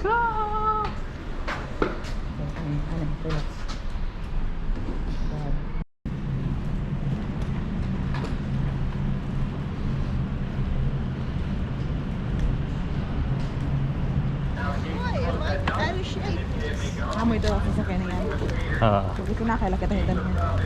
Go! Relax. Amoy daw ako sa kanya yan. Hindi ko na kailan kita hitan niya.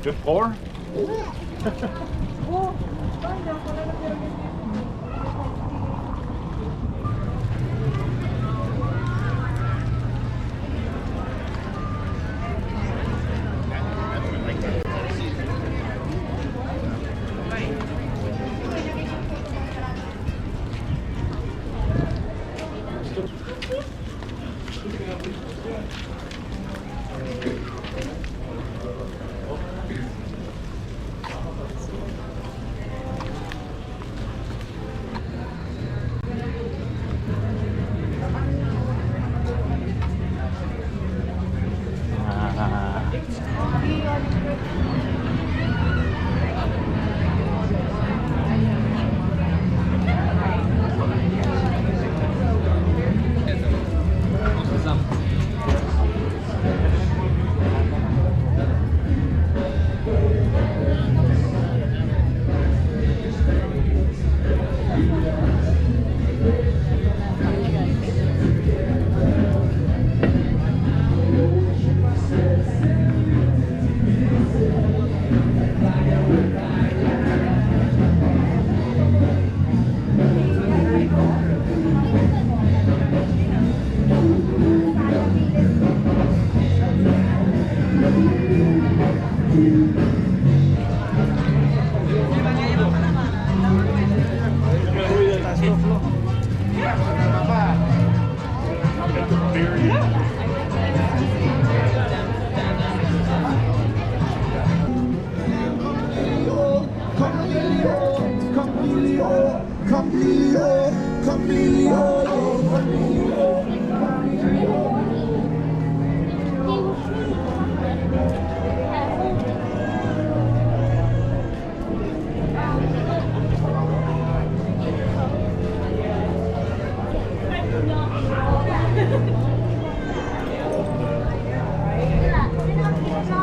Good floor?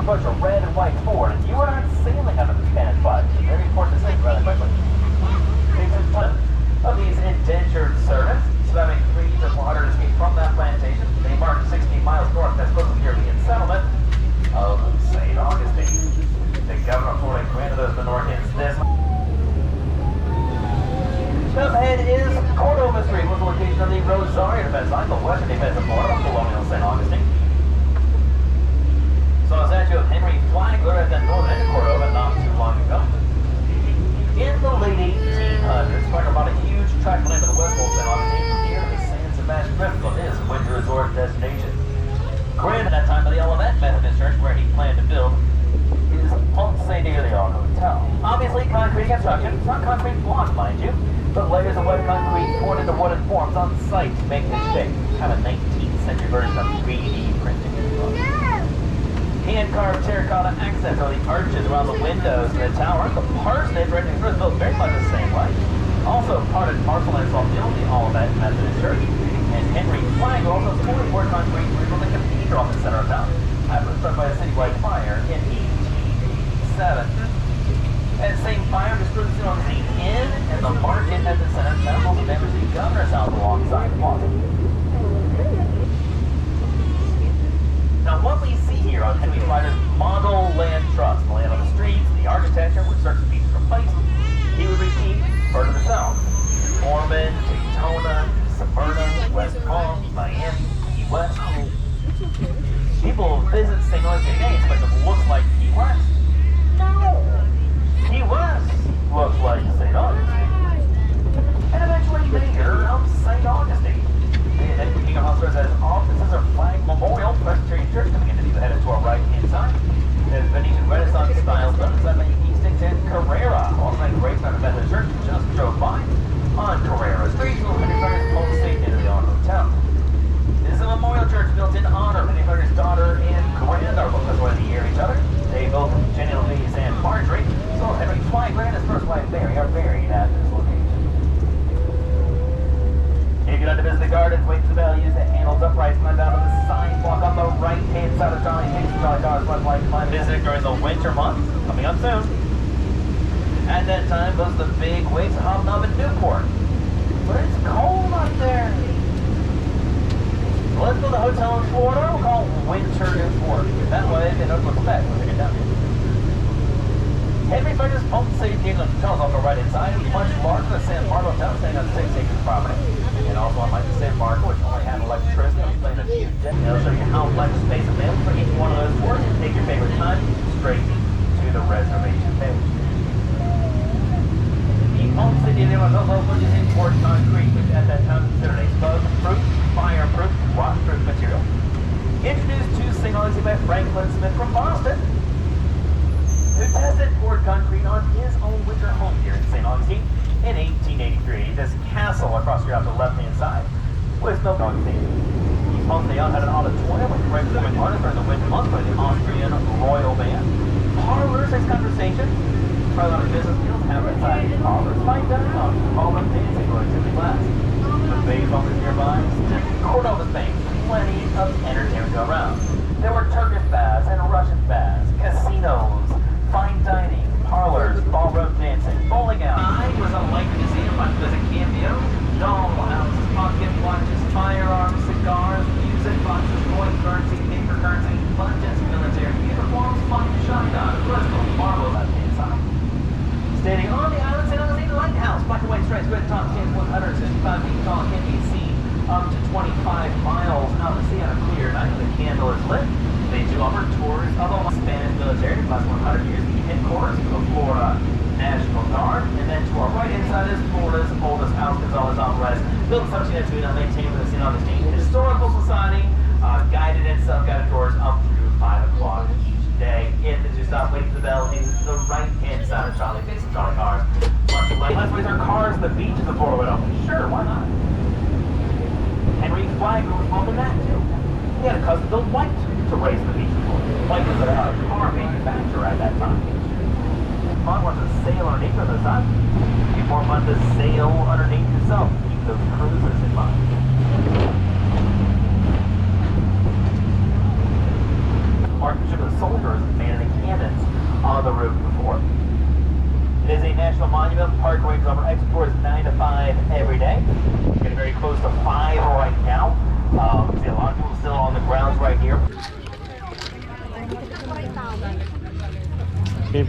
Push a red and white Ford, and you are not sailing under the Spanish flag. Very important to say rather quickly. Of these indentured servants, surviving 3 to 400 escaped from that plantation. They marched 16 miles north as close to the European settlement of St. Augustine. The governor of Florida granted those Menorcans this. Just ahead is Cordova Street, was the location of the Rosario defense line, the western defense of Florida, Colonial St. Augustine. Saw a statue of Henry Flagler at the northern end of Cordova not too long ago. In the late 1800s, Flagler bought a huge tract of land to the west of St. Augustine near the San Sebastian River for his winter resort destination. Granted at that time by the Olivet Methodist Church, where he planned to build his Ponce de Leon Hotel. Obviously, concrete construction. It's not concrete block, mind you, but layers of wet concrete poured into wooden forms on site to make this shape. Kind of 19th century version of 3D printing. Hand-carved terracotta accents are the arches around the windows in the tower. The parsonage right next door is built very much the same way. Also part and parcel and installed in the Olivet Methodist Church. And Henry Flagler also supported poured concrete from the cathedral in the center of town. After it was struck by a citywide fire in 1887. That same fire destroyed the St. Augustine Inn and the market at the center of town, also damaged the governor's house alongside the plaza. Now what we see here on Henry Flagler's model land trust, the land on the streets, the architecture, with certain pieces replaced, he would receive inside of Johnny's Beach. Jolly Cars West like to find visiting during the winter months, coming up soon. At that time was the big waves of hobnob in Newport. But it's cold up there. So let's go to the hotel in Florida. We'll call Winter Newport. That way they know what to expect when they get down here. Henry Frederick's Pump City England Hotel is also right inside. It's much larger than San Marcos Hotel, staying on 6 acres property. And also unlike the San Marcos, which only had electricity, I'm playing a few days. It'll show you how much space available for each one of those floors. Take your favorite time straight to the reservation page. The Pump City England Hotel was using poured concrete, which at that time considered a smoke-proof, fire-proof, rock-proof material. Introduced to St. Augustine by Franklin Smith from Boston, who tested poured concrete on his own winter home here in St. Augustine in 1883. This castle across here off the left-hand side was no Augustine. The Pantheon had an auditorium with great performing artists during the winter months by the Austrian Royal Band. Parlors, sex conversation, try a lot of business deals, have inside parlors, fine dining on ballroom dancing or activity class. The Bay's office nearby, Cordova's Bank, plenty of entertainment to go around. There were Turkish baths and Russian baths, casinos, fine dining, parlors, ballroom dancing, bowling alley. I was a light museum, much as a cameo. Doll houses, pocket watches, firearms, cigars, music boxes, coin currency, paper currency, budgets, military uniforms, fine shotguns, crystal marbles on the inside. Standing on the island, St. Augustine Lighthouse, black and white stripes, red top, 155 feet tall, can be seen up to 25 miles out to sea on a clear night when the candle is lit. They do offer tours of the Spanish military, the last 100 years, the headquarters of the Florida National Guard, and then to our right inside is Florida's oldest house, Gonzales Alvarez, built in 1702 and maintained by the St. Augustine Historical Society, guided and self-guided tours up through 5 o'clock each day. If you stop waiting for the bell, it is the right-hand side of Charlie, facing Charlie Cars. Much like, let's raise our cars to the beach of the Florida window. Sure, why not? Henry Flagler was involved in that too. He had a cousin built white to raise the beach before. White was a car manufacturer at that time. Fun was to sail underneath on the sun. It'd be more fun to sail underneath yourself. Keep those cruisers in mind. Marksmanship of soldiers manning the cannons on the roof before. It is a national monument. Park range over exports 9 to 5 every day. Getting very close to 5 right now. You see a lot of people still on the grounds right here. Okay.